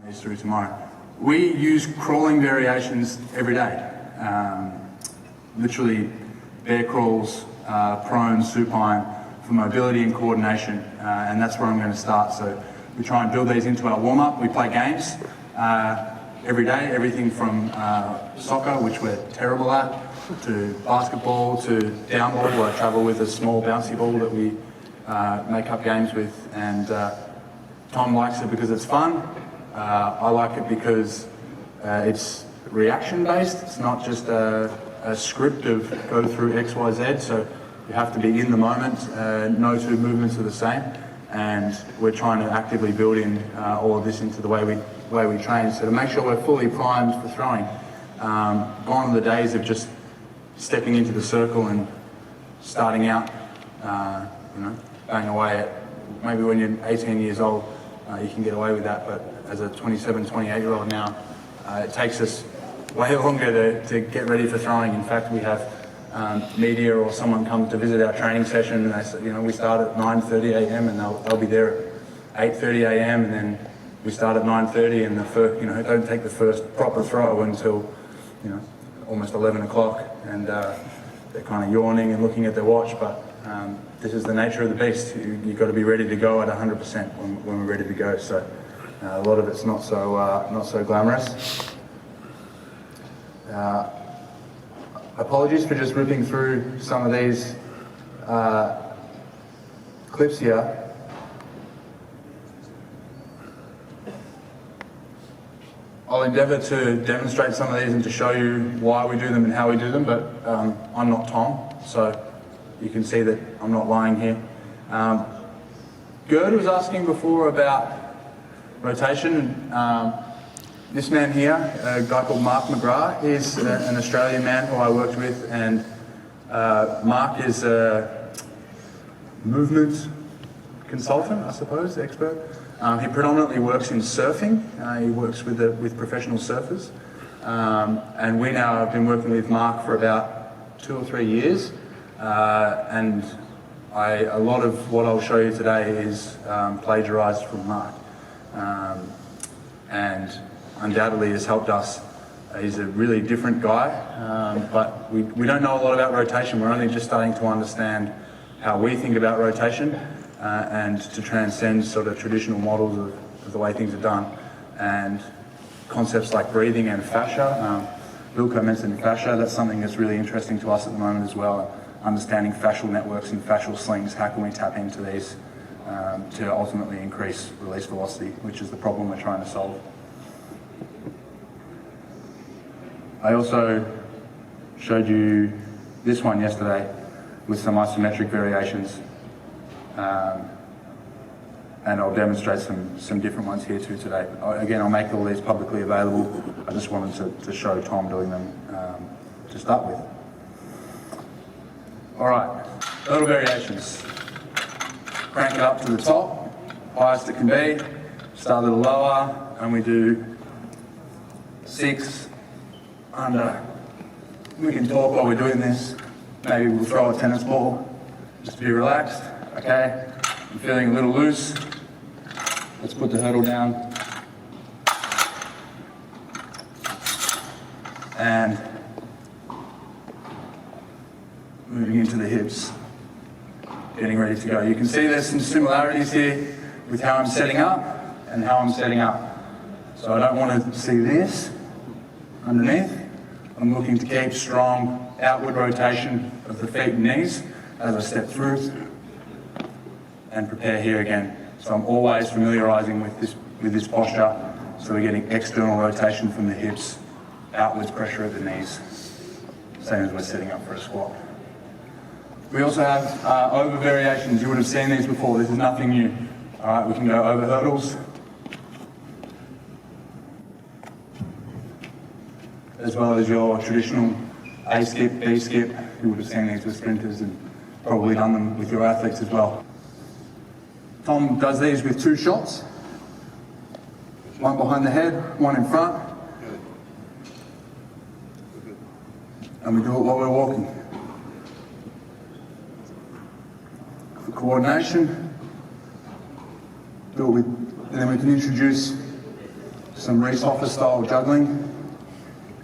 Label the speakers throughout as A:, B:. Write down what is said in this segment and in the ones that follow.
A: These through tomorrow. We use crawling variations every day. Literally bear crawls, prone, supine, for mobility and coordination, and that's where I'm going to start. So we try and build these into our warm-up. We play games every day, everything from soccer, which we're terrible at, to basketball, to down ball, where I travel with a small bouncy ball that we make up games with, and Tom likes it because it's fun. I like it because it's reaction-based. It's not just a script of go through X, Y, Z, so you have to be in the moment. No two movements are the same, and we're trying to actively build in all of this into the way we train, so to make sure we're fully primed for throwing. Gone are the days of just stepping into the circle and starting out, bang away at, maybe when you're 18 years old, you can get away with that, but as a 27, 28-year-old now, it takes us way longer to get ready for throwing. In fact, we have media or someone come to visit our training session, and they say, we start at 9:30 a.m. and they'll be there at 8:30 a.m. and then we start at 9:30 and the first, don't take the first proper throw until, almost 11 o'clock, and they're kind of yawning and looking at their watch, but this is the nature of the beast. You've got to be ready to go at 100% when we're ready to go. So a lot of it's not so glamorous. Apologies for just ripping through some of these clips here. I'll endeavour to demonstrate some of these and to show you why we do them and how we do them, but I'm not Tom, so you can see that I'm not lying here. Gerd was asking before about rotation. This man here, a guy called Mark McGrath, is an Australian man who I worked with, and Mark is a movement consultant, I suppose, expert. He predominantly works in surfing. He works with professional surfers, and we now have been working with Mark for about 2 or 3 years, and a lot of what I'll show you today is plagiarised from Mark, and undoubtedly has helped us. He's a really different guy, but we don't know a lot about rotation. We're only just starting to understand how we think about rotation, and to transcend sort of traditional models of the way things are done, and concepts like breathing and fascia. Wilco mentioned fascia. That's something that's really interesting to us at the moment as well. Understanding fascial networks and fascial slings. How can we tap into these to ultimately increase release velocity, which is the problem we're trying to solve. I also showed you this one yesterday with some isometric variations, and I'll demonstrate some different ones here too today. Again, I'll make all these publicly available. I just wanted to show Tom doing them to start with. All right, hurdle variations. Crank it up to the top, highest it can be. Start a little lower, and we do 6 under. We can talk while we're doing this. Maybe we'll throw a tennis ball. Just be relaxed, okay? I'm feeling a little loose. Let's put the hurdle down. And moving into the hips. Getting ready to go. You can see there's some similarities here with how I'm setting up and how I'm setting up. So I don't want to see this underneath. I'm looking to keep strong outward rotation of the feet and knees as I step through and prepare here again. So I'm always familiarising with this posture, so we're getting external rotation from the hips, outwards pressure at the knees, same as we're setting up for a squat. We also have over variations. You would have seen these before. This is nothing new. All right, we can go over hurdles, as well as your traditional A skip, B skip. You would have seen these with sprinters and probably done them with your athletes as well. Tom does these with 2 shots. One behind the head, one in front. And we do it while we're walking. For coordination, do it with, and then we can introduce some Reese Office style juggling.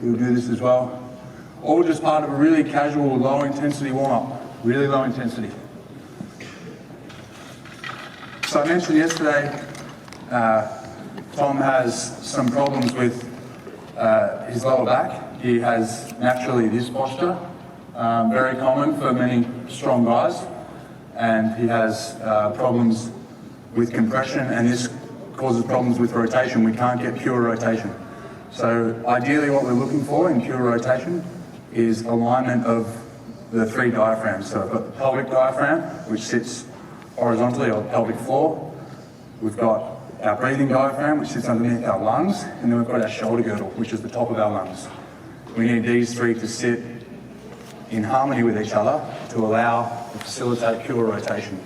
A: He'll do this as well. All just part of a really casual, low intensity warm up. Really low intensity. So I mentioned yesterday, Tom has some problems with his lower back. He has naturally this posture, very common for many strong guys, and he has problems with compression, and this causes problems with rotation. We can't get pure rotation. So ideally what we're looking for in pure rotation is alignment of the three diaphragms. So I've got the pelvic diaphragm, which sits horizontally on the pelvic floor. We've got our breathing diaphragm, which sits underneath our lungs, and then we've got our shoulder girdle, which is the top of our lungs. We need these three to sit in harmony with each other to allow and facilitate pure rotation.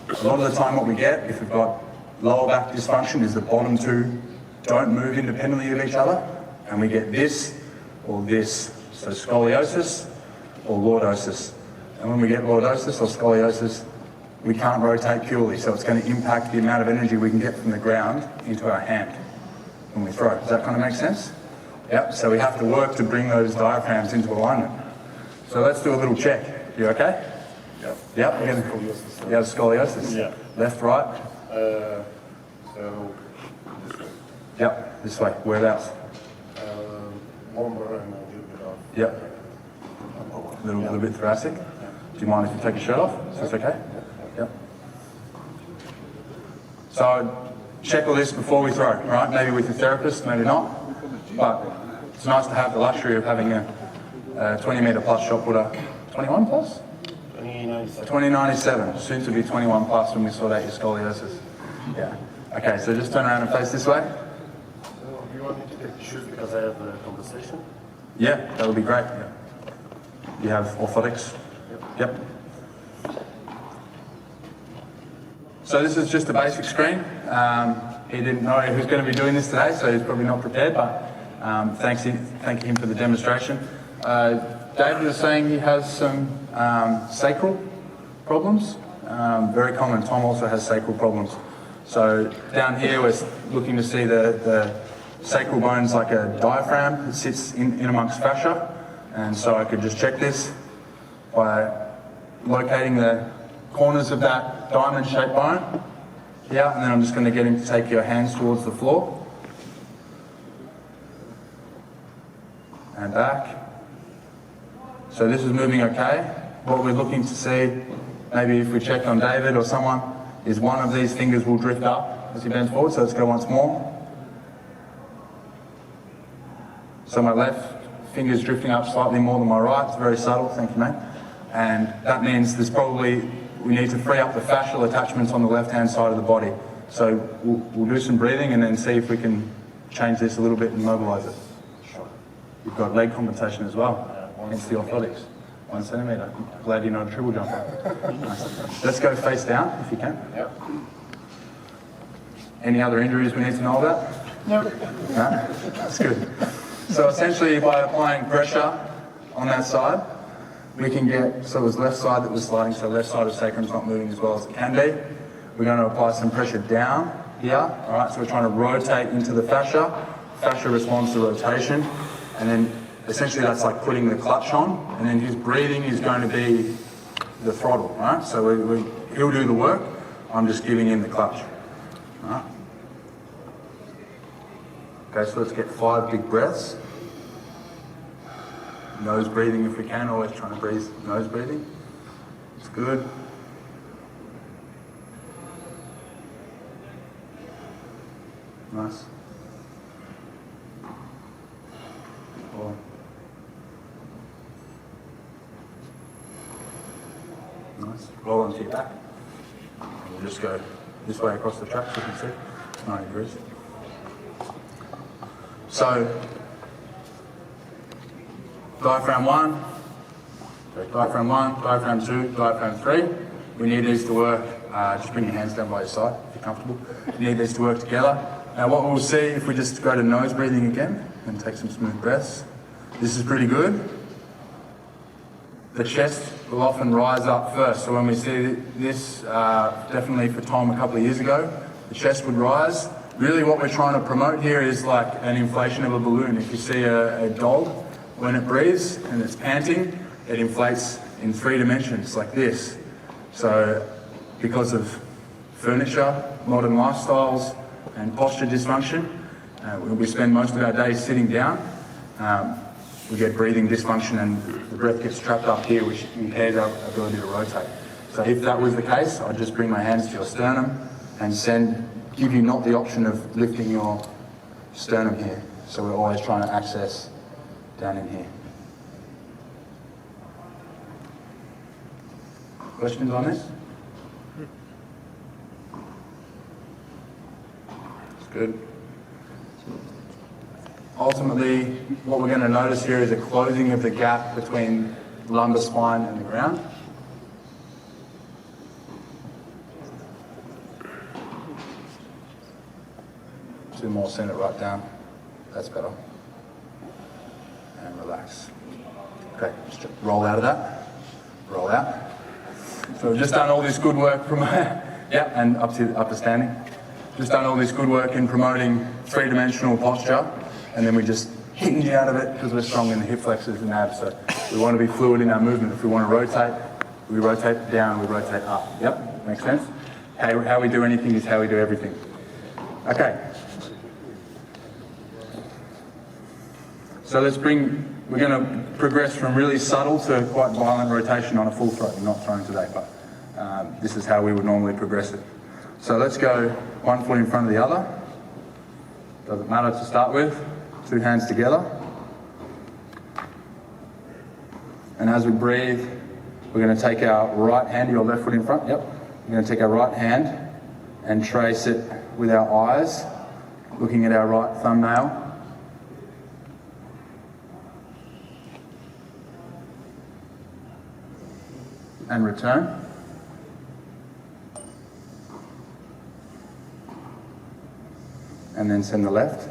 A: A lot of the time what we get, if we've got lower back dysfunction, is the bottom two don't move independently of each other, and we get this or this. So scoliosis or lordosis. And when we get lordosis or scoliosis, we can't rotate purely, so it's going to impact the amount of energy we can get from the ground into our hand when we throw. Does that kind of make sense? Yep, so we have to work to bring those diaphragms into alignment. So let's do a little check. You okay?
B: Yep.
A: Yep, we're going to, you have scoliosis?
B: Yeah.
A: Left, right?
B: So, this way.
A: Yep, this way. Whereabouts?
B: Lumbar and a little bit of...
A: Yep. A little bit thoracic? Do you mind if you take your shirt off? Is this okay? Yep. So check all this before we throw, right? Maybe with your therapist, maybe not. But it's nice to have the luxury of having a 20 metre plus shot putter. 21 plus?
B: 2097.
A: 2097, soon to be 21 plus when we sort out your scoliosis. Yeah. Okay, so just turn around and face this way.
B: So, do you want me to take the shoes because I have the compensation?
A: Yeah, that would be great. Yeah. You have orthotics? Yep. So this is just a basic screen. He didn't know he was going to be doing this today, so he's probably not prepared, but thank him for the demonstration. David was saying he has some sacral problems. Very common. Tom also has sacral problems. So down here we're looking to see the sacral bone's like a diaphragm that sits in amongst fascia. And so I could just check this by locating the corners of that diamond-shaped bone. Yeah, and then I'm just going to get him to take your hands towards the floor. And back. So this is moving okay. What we're looking to see, maybe if we check on David or someone, is one of these fingers will drift up as he bends forward. So let's go once more. So my left finger's drifting up slightly more than my right. It's very subtle, thank you, mate. And that means there's probably, we need to free up the fascial attachments on the left-hand side of the body. So we'll do some breathing and then see if we can change this a little bit and mobilise it.
B: Sure.
A: You've got leg compensation as well, hence the orthotics. 1 centimetre. Glad you're not a triple jumper. Nice. Let's go face down if you can.
B: Yep.
A: Any other injuries we need to know about?
B: No.
A: No? That's good. So essentially by applying pressure on that side, we can get, so it was left side that was sliding, so left side of sacrum's not moving as well as it can be. We're going to apply some pressure down here, all right, so we're trying to rotate into the fascia. Fascia responds to rotation, and then essentially that's like putting the clutch on, and then his breathing is going to be the throttle, right? So he'll do the work, I'm just giving him the clutch, all right? Okay, so let's get 5 big breaths. Nose breathing if we can, always trying to breathe nose breathing. It's good. Nice. 4. Nice. Roll onto your back. And we'll just go this way across the track so you can see. 90 degrees. So, diaphragm 1, diaphragm 1, diaphragm 2, diaphragm 3. We need these to work, just bring your hands down by your side if you're comfortable. We need these to work together. Now what we'll see if we just go to nose breathing again and take some smooth breaths. This is pretty good. The chest will often rise up first. So when we see this, definitely for Tom a couple of years ago, the chest would rise Really what we're trying to promote here is like an inflation of a balloon. If you see a dog, when it breathes and it's panting, it inflates in 3 dimensions like this. So because of furniture, modern lifestyles, and posture dysfunction, we spend most of our days sitting down. We get breathing dysfunction and the breath gets trapped up here, which impairs our ability to rotate. So if that was the case, I'd just bring my hands to your sternum and give you not the option of lifting your sternum here. So we're always trying to access down in here. Questions on this? It's good. Ultimately, what we're going to notice here is a closing of the gap between the lumbar spine and the ground. Two more, send it right down. That's better. And relax. Okay, just roll out of that. Roll out. So we've just done all this good work from and up to standing. Just done all this good work in promoting 3-dimensional posture, and then we just hinge out of it because we're strong in the hip flexors and abs. So we want to be fluid in our movement. If we want to rotate, we rotate down, we rotate up. Yep, makes sense? How we do anything is how we do everything. Okay. So we're going to progress from really subtle to quite violent rotation on a full throw. We're not throwing today, but this is how we would normally progress it. So let's go 1 foot in front of the other. Doesn't matter to start with. 2 hands together. And as we breathe, we're going to take our right hand, your left foot in front. Yep. We're going to take our right hand and trace it with our eyes, looking at our right thumbnail. And return. And then send the left,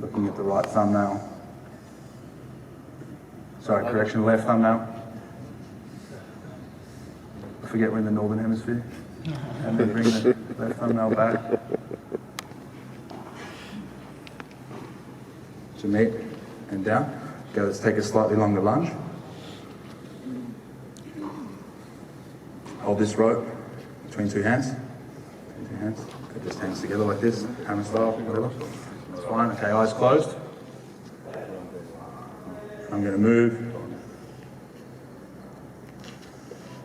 A: looking at the right thumbnail. Sorry, correction, left thumbnail. I forget we're in the Northern Hemisphere. And then bring the left thumbnail back. To meet and down. Okay, let's take a slightly longer lunge. Hold this rope between 2 hands. Between 2 hands. Put just hands together like this, hammer style, whatever. That's fine. Okay, eyes closed. I'm going to move.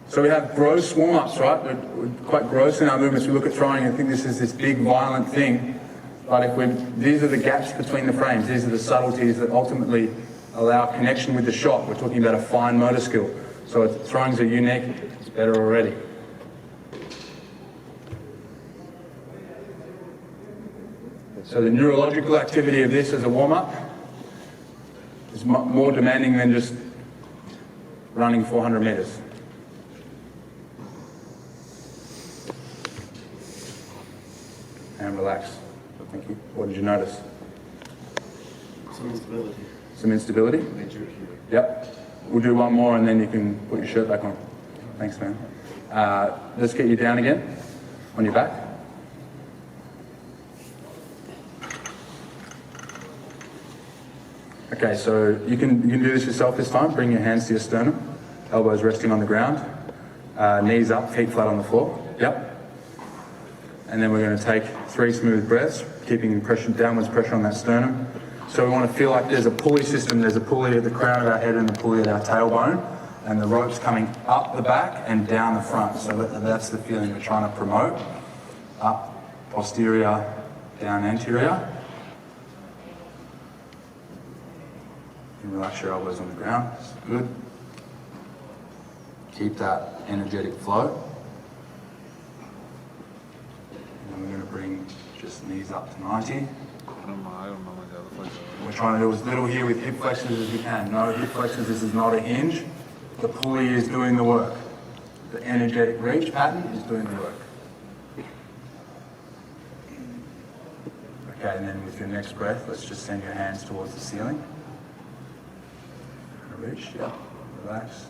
A: So we have gross warm-ups, right? We're quite gross in our movements. We look at throwing and think this is this big violent thing. But these are the gaps between the frames. These are the subtleties that ultimately allow connection with the shot. We're talking about a fine motor skill. So throwings are unique. It's better already. So the neurological activity of this as a warm-up is more demanding than just running 400 meters. And relax. Thank you. What did you notice?
B: Some instability.
A: Some instability? Yep. We'll do one more and then you can put your shirt back on. Thanks, man. Let's get you down again on your back. Okay, so you can do this yourself this time. Bring your hands to your sternum, elbows resting on the ground, knees up, feet flat on the floor. Yep. And then we're going to take 3 smooth breaths, keeping downwards pressure on that sternum. So we want to feel like there's a pulley system. There's a pulley at the crown of our head and a pulley at our tailbone, and the rope's coming up the back and down the front. So that's the feeling we're trying to promote. Up, posterior, down, anterior. And relax your elbows on the ground. That's good. Keep that energetic flow. And then we're going to bring just knees up to 90.
C: I don't know like the other flex.
A: We're trying to do as little here with hip flexors as we can. No hip flexors, this is not a hinge. The pulley is doing the work. The energetic reach pattern is doing the work. Okay, and then with your next breath, let's just send your hands towards the ceiling. Reach, yeah, relax.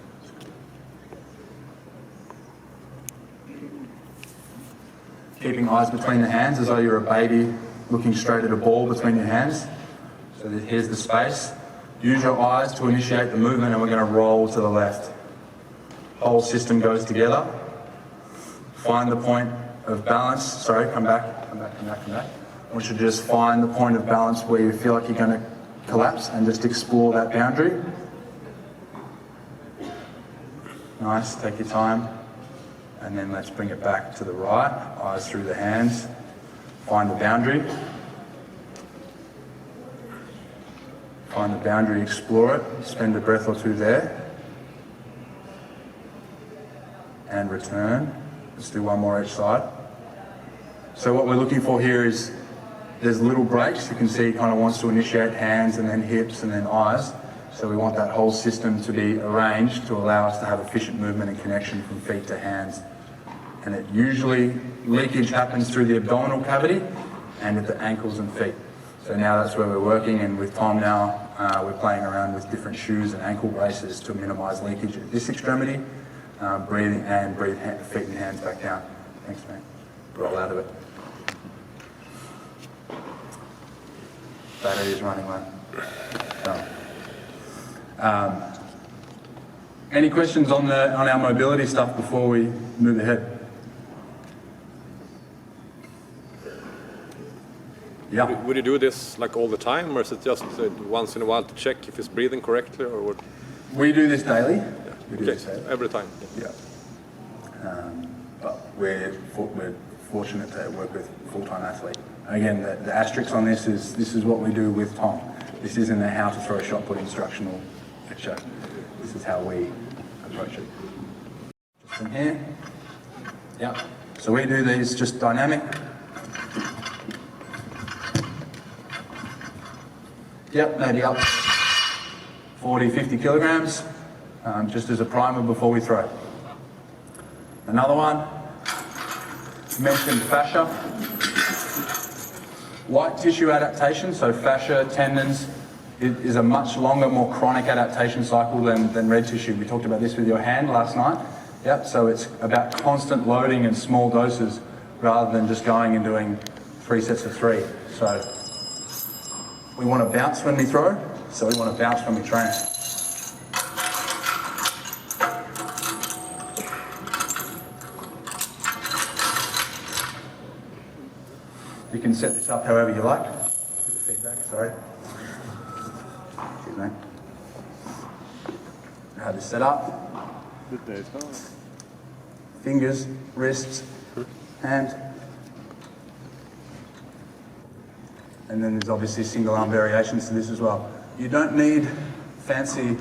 A: keeping eyes between the hands as though you're a baby looking straight at a ball between your hands. So here's the space. Use your eyes to initiate the movement and we're going to roll to the left. Whole system goes together. Find the point of balance. Sorry, come back. I want you to just find the point of balance where you feel like you're going to collapse and just explore that boundary. Nice, take your time. And then let's bring it back to the right. Eyes through the hands. Find the boundary. Find the boundary, explore it. Spend a breath or two there. And return. Let's do one more each side. So what we're looking for here is there's little breaks. You can see he kind of wants to initiate hands and then hips and then eyes. So we want that whole system to be arranged to allow us to have efficient movement and connection from feet to hands. And it usually, leakage happens through the abdominal cavity and at the ankles and feet. So now that's where we're working, and with Tom now, we're playing around with different shoes and ankle braces to minimise leakage at this extremity. Breathe feet and hands back down. Thanks, mate. Roll out of it. Battery is running low. Done. Any questions on our mobility stuff before we move ahead? Yeah.
D: Would you do this like all the time, or is it just once in a while to check if he's breathing correctly, or what?
A: We do this daily.
D: Yeah.
A: We do
D: Okay.
A: this daily.
D: Every time.
A: Yeah. But we're fortunate to work with a full-time athlete. Again, the asterisk on this is what we do with Tom. This isn't a how to throw a shot put instructional lecture. This is how we approach it. Just from here. Yeah. So we do these just dynamic. Yep, maybe up 40, 50 kilograms, just as a primer before we throw. Another one, mentioned fascia. White tissue adaptation, so fascia, tendons, is a much longer, more chronic adaptation cycle than red tissue. We talked about this with your hand last night. Yep, so it's about constant loading in small doses rather than just going and doing 3 sets of 3. So we want to bounce when we throw, so we want to bounce when we train. You can set this up however you like. Feedback, sorry. Excuse me. How this set up. Fingers, wrists, hand. And then there's obviously single arm variations to this as well. You don't need fancy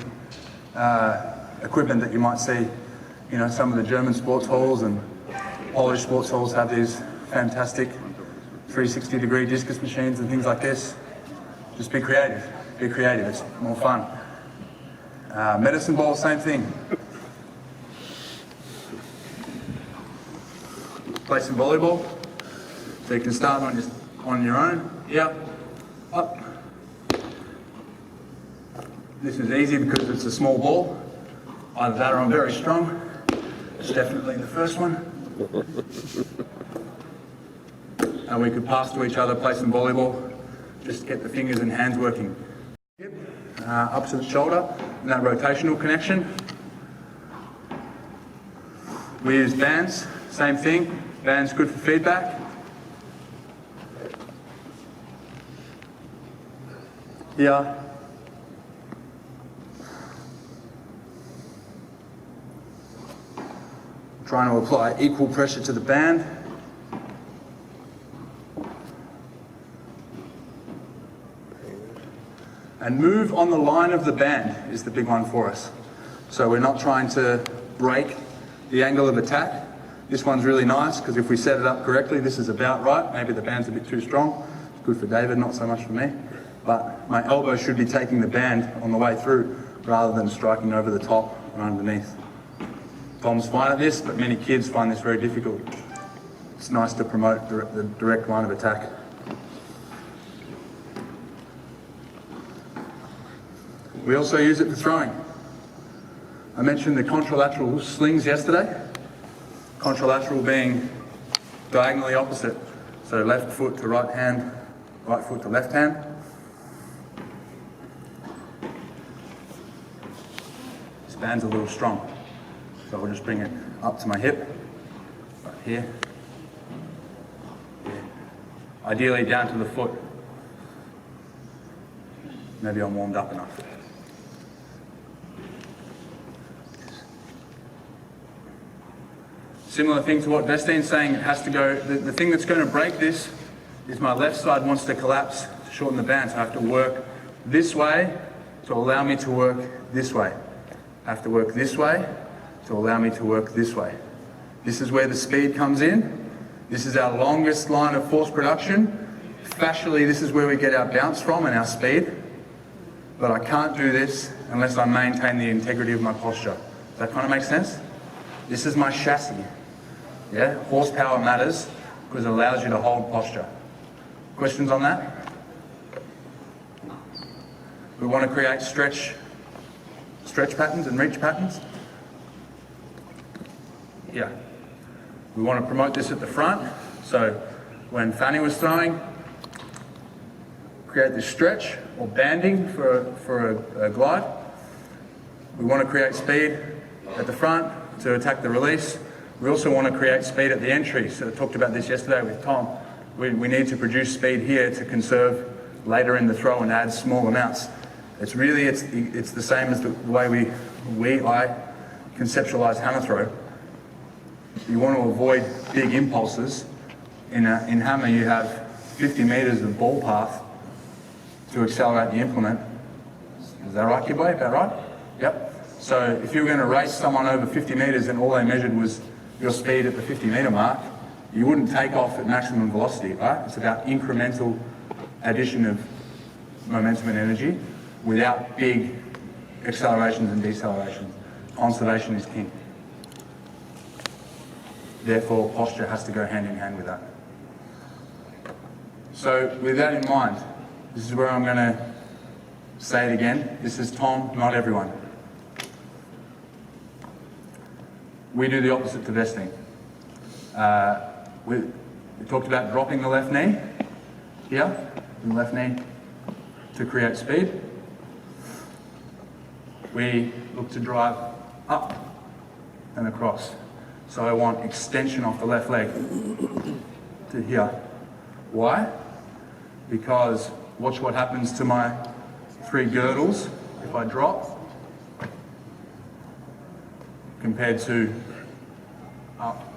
A: equipment that you might see. You know, some of the German sports halls and Polish sports halls have these fantastic 360-degree discus machines and things like this. Just be creative. Be creative. It's more fun. Medicine ball, same thing. Play some volleyball. So you can start on your own. Yeah, up. This is easy because it's a small ball. Either that or I'm very strong. It's definitely the first one. And we could pass to each other, play some volleyball, just get the fingers and hands working. Hip, up to the shoulder, and that rotational connection. We use bands, same thing. Bands good for feedback. Yeah. Trying to apply equal pressure to the band. And move on the line of the band is the big one for us. So we're not trying to break the angle of attack. This one's really nice because if we set it up correctly, this is about right. Maybe the band's a bit too strong. It's good for David, not so much for me. But my elbow should be taking the band on the way through rather than striking over the top and underneath. Tom's fine at this, but many kids find this very difficult. It's nice to promote the direct line of attack. We also use it for throwing. I mentioned the contralateral slings yesterday. Contralateral being diagonally opposite. So left foot to right hand, right foot to left hand. This band's a little strong, so we'll just bring it up to my hip, right here. Ideally down to the foot. Maybe I'm warmed up enough. Similar thing to what Vestine's saying, it has to go, the thing that's going to break this is my left side wants to collapse to shorten the band, so I have to work this way to allow me to work this way. I have to work this way to allow me to work this way. This is where the speed comes in. This is our longest line of force production. Fascially, this is where we get our bounce from and our speed. But I can't do this unless I maintain the integrity of my posture. Does that kind of make sense? This is my chassis. Yeah, horsepower matters because it allows you to hold posture. Questions on that? We want to create stretch patterns and reach patterns. Yeah. We want to promote this at the front. So when Fanny was throwing, create this stretch or banding for a glide. We want to create speed at the front to attack the release. We also want to create speed at the entry. So I talked about this yesterday with Tom. We need to produce speed here to conserve later in the throw and add small amounts. It's the same as the way I conceptualize hammer throw. You want to avoid big impulses. In hammer, you have 50 meters of ball path to accelerate the implement. Is that right, Kidway? About right? Yep. So if you were going to race someone over 50 meters and all they measured was your speed at the 50-meter mark, you wouldn't take off at maximum velocity, right? It's about incremental addition of momentum and energy without big accelerations and decelerations. Conservation is king. Therefore, posture has to go hand in hand with that. So with that in mind, this is where I'm going to say it again. This is Tom, not everyone. We do the opposite to vesting. We talked about dropping the left knee here, the left knee to create speed. We look to drive up and across. So I want extension off the left leg to here. Why? Because watch what happens to my 3 girdles if I drop compared to up.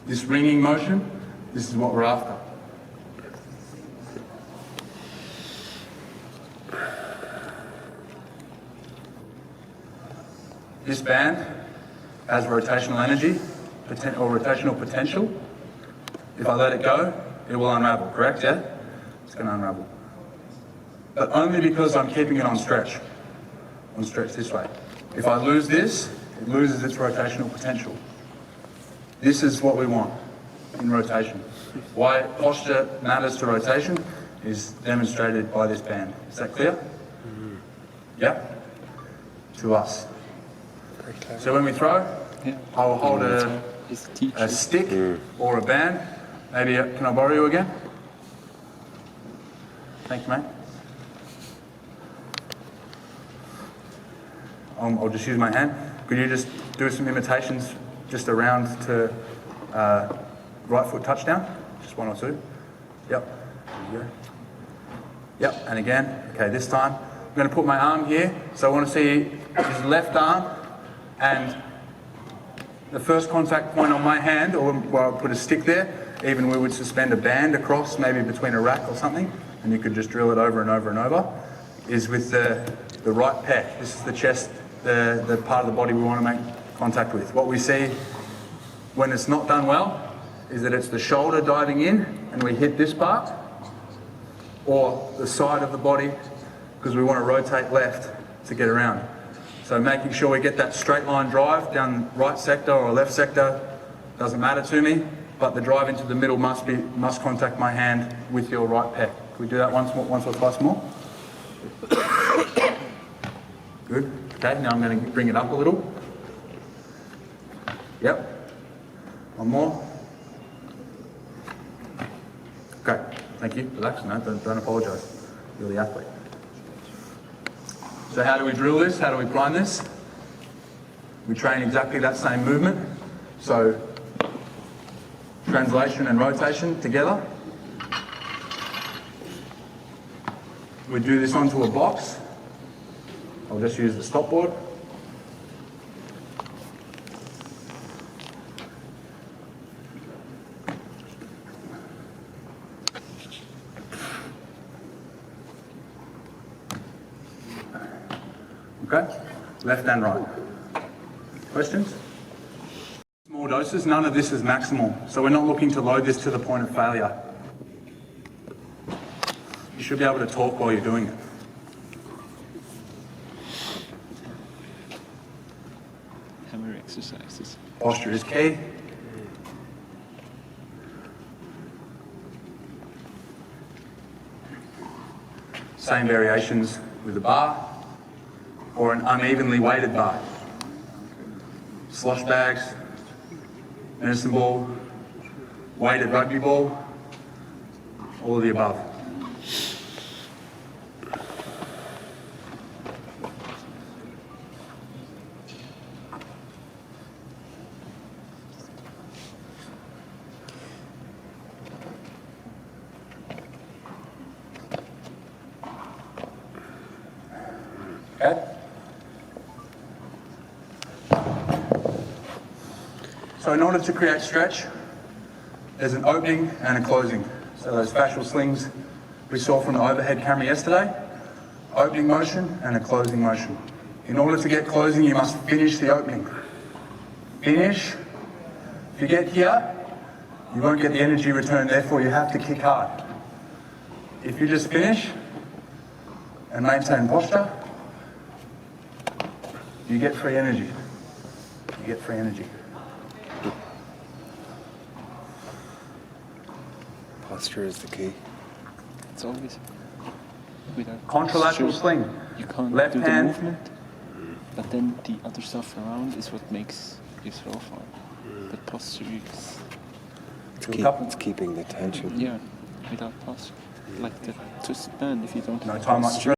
A: This ringing motion, this is what we're after. This band has rotational energy or rotational potential. If I let it go, it will unravel, correct? Yeah? It's going to unravel. But only because I'm keeping it on stretch this way. If I lose this, it loses its rotational potential. This is what we want in rotation. Why posture matters to rotation is demonstrated by this band. Is that clear? Yeah? To us. So when we throw, I will hold a stick or a band. Maybe, can I borrow you again? Thank you, mate. I'll just use my hand. Could you just do some imitations just around to right foot touchdown? Just 1 or 2. Yep. There you go. Yep, and again. Okay, this time I'm going to put my arm here. So I want to see his left arm and the first contact point on my hand, or where I put a stick there, even we would suspend a band across, maybe between a rack or something, and you could just drill it over and over and over, is with the right pec. This is the chest, the part of the body we want to make contact with. What we see when it's not done well is that it's the shoulder diving in and we hit this part, or the side of the body, because we want to rotate left to get around. So making sure we get that straight line drive down right sector or left sector doesn't matter to me, but the drive into the middle must contact my hand with your right pec. Can we do that once or twice more? Good. Okay, now I'm going to bring it up a little. Yep. One more. Okay, thank you. Relax, no, don't apologise. You're the athlete. So how do we drill this? How do we prime this? We train exactly that same movement. So translation and rotation together. We do this onto a box. I'll just use the stopboard. Okay, left and right. Questions? Small doses, none of this is maximal, so we're not looking to load this to the point of failure. You should be able to talk while you're doing it.
E: Hammer exercises.
A: Posture is key. Same variations with a bar or an unevenly weighted bar. Slosh bags, medicine ball, weighted rugby ball, all of the above. Okay. So in order to create stretch, there's an opening and a closing. So those fascial slings we saw from the overhead camera yesterday, opening motion and a closing motion. In order to get closing, you must finish the opening. Finish. If you get here, you won't get the energy return, therefore you have to kick hard. If you just finish and maintain posture, you get free energy. You get free energy.
F: Posture is the key.
E: It's always without
A: Contralateral
E: posture,
A: sling.
E: You can't
A: Left
E: do the
A: hand.
E: movement, but then the other stuff around is what makes you throw far. The posture is,
F: It's keeping the tension.
E: yeah, without posture. Like the twisted band, if you don't
A: No
E: have
A: time like
E: posture,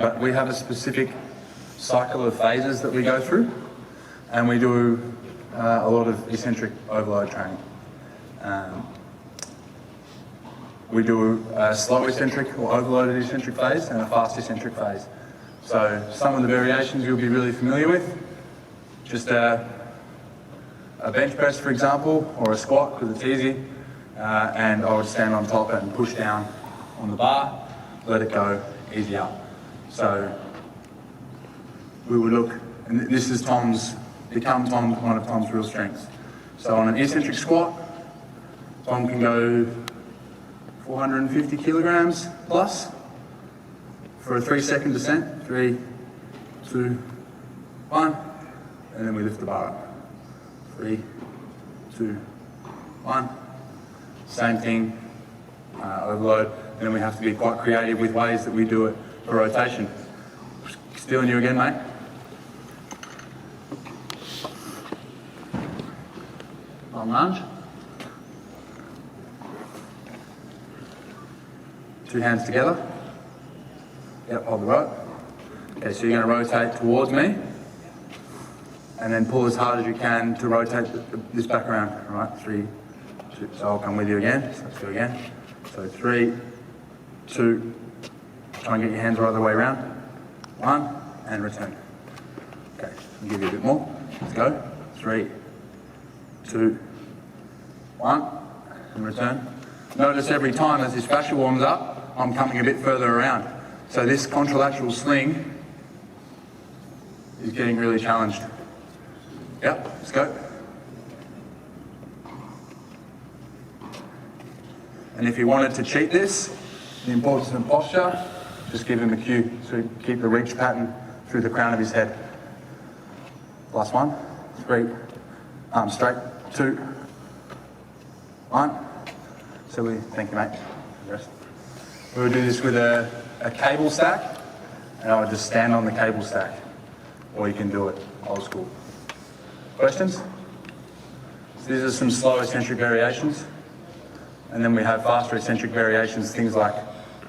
A: but we have a specific cycle of phases that we go through, and we do a lot of eccentric overload training. We do a slow eccentric or overloaded eccentric phase and a fast eccentric phase. So some of the variations you'll be really familiar with, just a bench press, for example, or a squat because it's easy, and I would stand on top and push down on the bar, let it go, easy up. So we would look, and this is one of Tom's real strengths. So on an eccentric squat, Tom can go 450 kilograms plus for a 3-second descent. 3, 2, 1, and then we lift the bar up. 3, 2, 1. Same thing, overload. And then we have to be quite creative with ways that we do it for rotation. Stealing you again, mate. Long lunge. 2 hands together. Yep, hold the rope. Okay, so you're going to rotate towards me, and then pull as hard as you can to rotate this back around. All right, 3, 2. So I'll come with you again. So let's go again. So 3, 2. Try and get your hands right the way around. 1, and return. Okay, I'll give you a bit more. Let's go. 3, 2, 1, and return. Notice every time as this fascia warms up, I'm coming a bit further around. So this contralateral sling is getting really challenged. Yep, let's go. And if you wanted to cheat this, the importance of posture, just give him a cue. So keep the reach pattern through the crown of his head. Last 1, 3, arms straight, 2, 1. So thank you, mate. Rest. We would do this with a cable stack, and I would just stand on the cable stack, or you can do it old school. Questions? So these are some slow eccentric variations, and then we have faster eccentric variations, things like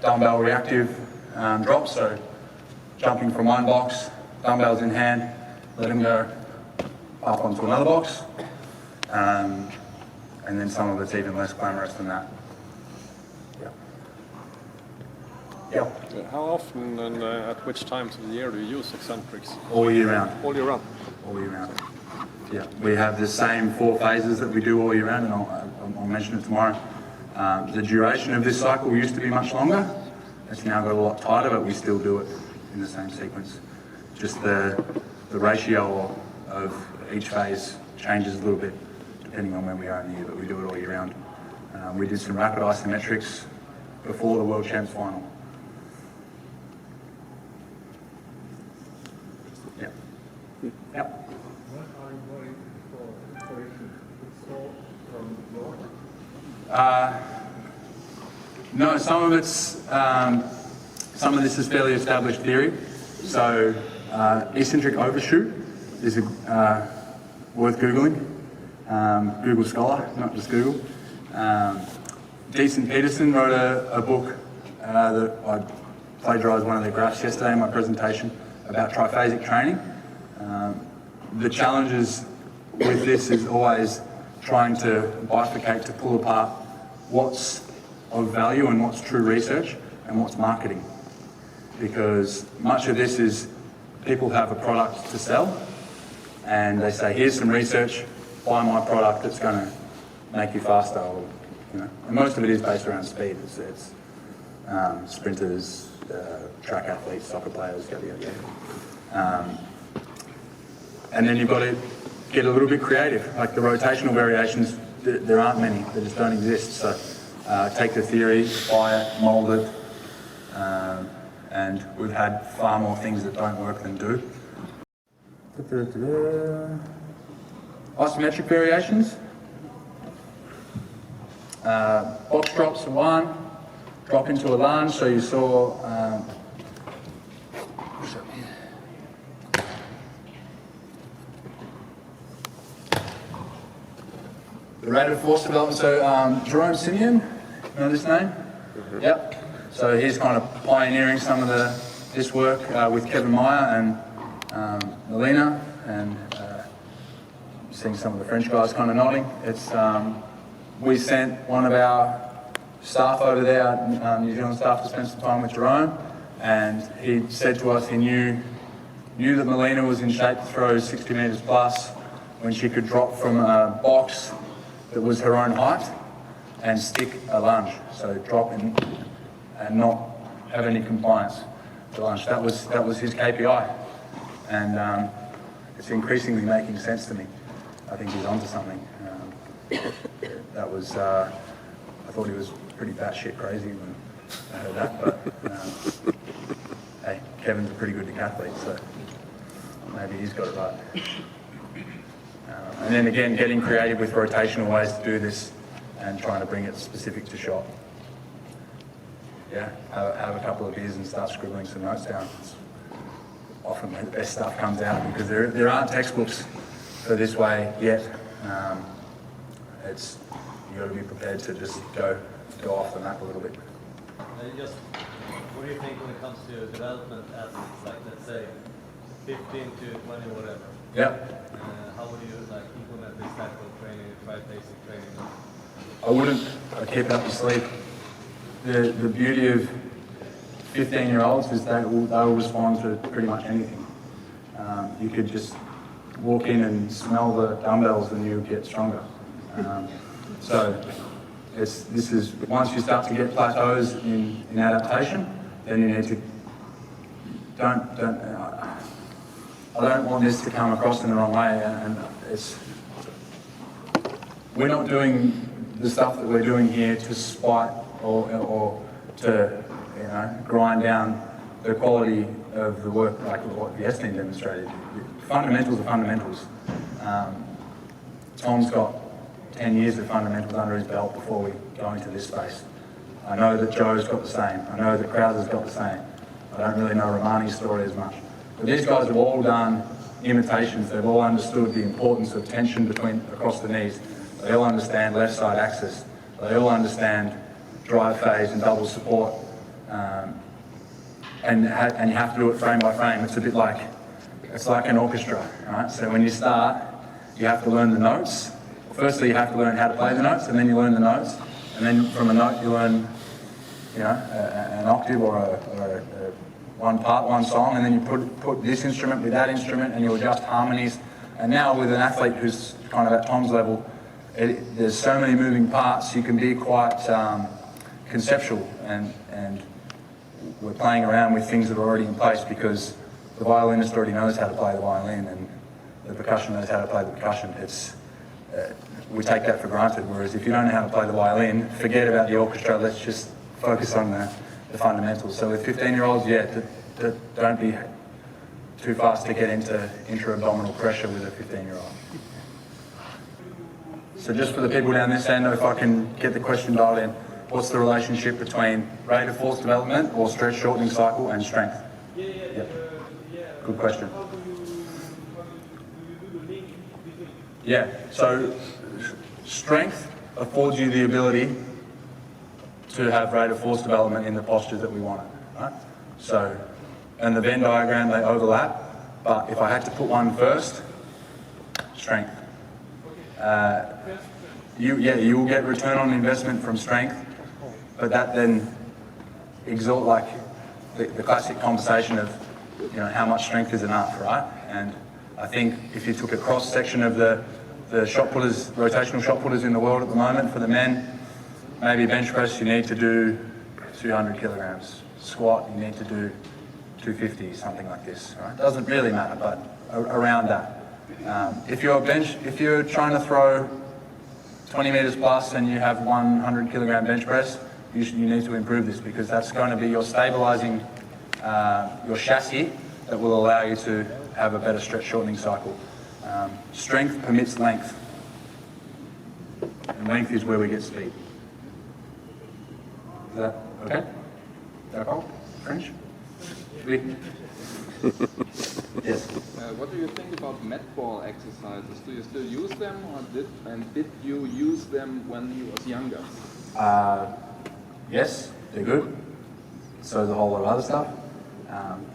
A: dumbbell reactive drops, so jumping from one box, dumbbells in hand, let them go up onto another box, and then some of it's even less glamorous than that. Yeah.
D: How often and at which times of the year do you use eccentrics?
A: All year round.
D: All year round?
A: All year round. Yeah, we have the same 4 phases that we do all year round, and I'll mention it tomorrow. The duration of this cycle used to be much longer. It's now got a lot tighter, but we still do it in the same sequence. Just the ratio of each phase changes a little bit depending on when we are in the year, but we do it all year round. We did some rapid isometrics before the World Champs final. Yeah. Yep. No, some of this is fairly established theory. So eccentric overshoot is worth Googling. Google Scholar, not just Google. Deason Peterson wrote a book that I plagiarised one of their graphs yesterday in my presentation about triphasic training. The challenges with this is always trying to bifurcate, to pull apart what's of value and what's true research and what's marketing. Because much of this is people have a product to sell and they say, here's some research, buy my product, it's going to make you faster. Or, and most of it is based around speed. It's sprinters, track athletes, soccer players, and then you've got to get a little bit creative. Like the rotational variations, there aren't many, they just don't exist. So take the theory, apply it, mould it, and we've had far more things that don't work than do. Isometric variations. Box drops are 1, drop into a lunge, so you saw the rate of force development. So Jerome Simeon, you know this name? Mm-hmm. Yep. So he's kind of pioneering some of the this work with Kevin Meyer and Melina, and seeing some of the French guys kind of nodding. It's we sent one of our staff over there, New Zealand staff, to spend some time with Jerome, and he said to us he knew that Melina was in shape to throw 60 metres plus when she could drop from a box that was her own height and stick a lunge. So drop and not have any compliance to lunge. That was his KPI, and it's increasingly making sense to me. I think he's onto something. That was I thought he was pretty batshit crazy when I heard that, but hey, Kevin's a pretty good decathlete, so maybe he's got it right. And then again, getting creative with rotational ways to do this and trying to bring it specific to shot. Yeah, have a couple of beers and start scribbling some notes down. It's often where the best stuff comes out, because there aren't textbooks for this way yet. It's, you got to be prepared to just go off the map a little bit.
G: What do you think when it comes to development athletes, like let's say 15 to 20, whatever?
A: Yep.
G: How would you like implement this type of training, try basic training?
A: I wouldn't. I'd keep it up your sleeve. The beauty of 15-year-olds is they will respond to pretty much anything. You could just walk in and smell the dumbbells and you get stronger. So this is, once you start to get plateaus in adaptation, then you need to, I don't want this to come across in the wrong way, and we're not doing the stuff that we're doing here to spite or to, grind down the quality of the work like what the Estlin demonstrated. Fundamentals are fundamentals. Tom's got 10 years of fundamentals under his belt before we go into this space. I know that Joe's got the same. I know that Krauser's got the same. I don't really know Romani's story as much. But these guys have all done imitations. They've all understood the importance of tension across the knees. They all understand left side axis. They all understand drive phase and double support. And you have to do it frame by frame. It's a bit like, it's like an orchestra, right? So when you start, you have to learn the notes. Firstly, you have to learn how to play the notes, and then you learn the notes. And then from a note, you learn, an octave or a one part, one song, and then you put this instrument with that instrument, and you adjust harmonies. And now with an athlete who's kind of at Tom's level, there's so many moving parts, you can be quite conceptual, and we're playing around with things that are already in place because the violinist already knows how to play the violin and the percussion knows how to play the percussion. We take that for granted, whereas if you don't know how to play the violin, forget about the orchestra, let's just focus on the fundamentals. So with 15-year-olds, don't be too fast to get into intra-abdominal pressure with a 15-year-old. So just for the people down this end, if I can get the question dialed in, what's the relationship between rate of force development or stretch shortening cycle and strength? Yep. Good question. Yeah, so strength affords you the ability to have rate of force development in the postures that we want it, right? So, and the Venn diagram, they overlap, but if I had to put one first, strength. You will get return on investment from strength, but that then exalt like the classic conversation of, how much strength is enough, right? And I think if you took a cross section of the shot putters, rotational shot putters in the world at the moment for the men, maybe bench press you need to do 200 kilograms, squat you need to do 250, something like this, right? Doesn't really matter, but around that. If you're trying to throw 20 meters plus and you have 100 kilogram bench press, you need to improve this because that's going to be your stabilizing, your chassis that will allow you to have a better stretch shortening cycle. Strength permits length, and length is where we get speed. Is that okay? D'accord? French? Oui. Yes.
C: What do you think about mat ball exercises? Do you still use them, or did you use them when you was younger?
A: Yes, they're good. So is a whole lot of other stuff.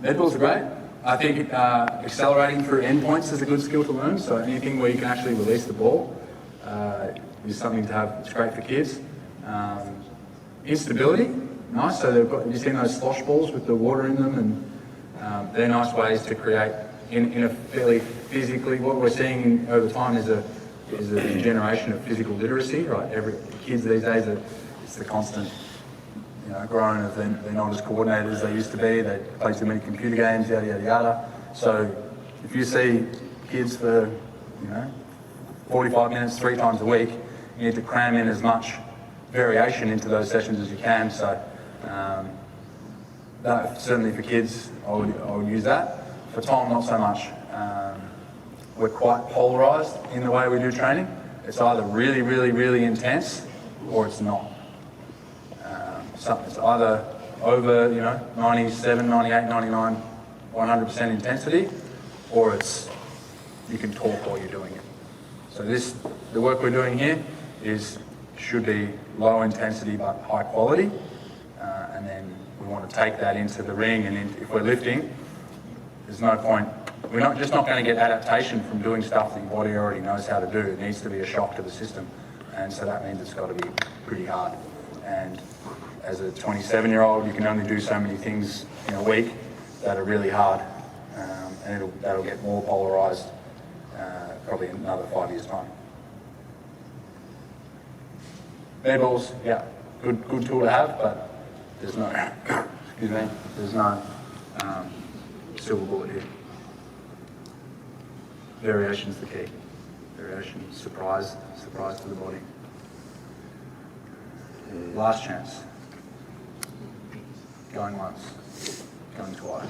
A: Med balls are great. I think accelerating through endpoints is a good skill to learn. So anything where you can actually release the ball is something to have. It's great for kids. Instability, nice. So they've got, you've seen those slosh balls with the water in them, and they're nice ways to create in a fairly physically. What we're seeing over time is a generation of physical literacy. Right, every kids these days it's the constant. Growing of they're not as coordinated as they used to be. They play too many computer games, yada yada yada. So if you see kids for 45 minutes 3 times a week, you need to cram in as much variation into those sessions as you can. So that, certainly for kids, I would use that. For Tom, not so much. We're quite polarised in the way we do training. It's either really, really, really intense, or it's not. It's either over, 97, 98, 99, 100% intensity, or it's you can talk while you're doing it. So the work we're doing here should be low intensity but high quality, and then we want to take that into the ring. And if we're lifting, there's no point. We're not going to get adaptation from doing stuff that your body already knows how to do. It needs to be a shock to the system, and so that means it's got to be pretty hard. And as a 27-year-old, you can only do so many things in a week that are really hard, and that'll get more polarised probably in another 5 years' time. Med balls, yeah, good tool to have, but there's no, there's no silver bullet here. Variation's the key. Variation, surprise to the body. Last chance. Going once, going twice.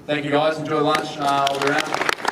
A: Thank you guys, enjoy lunch, we'll be around.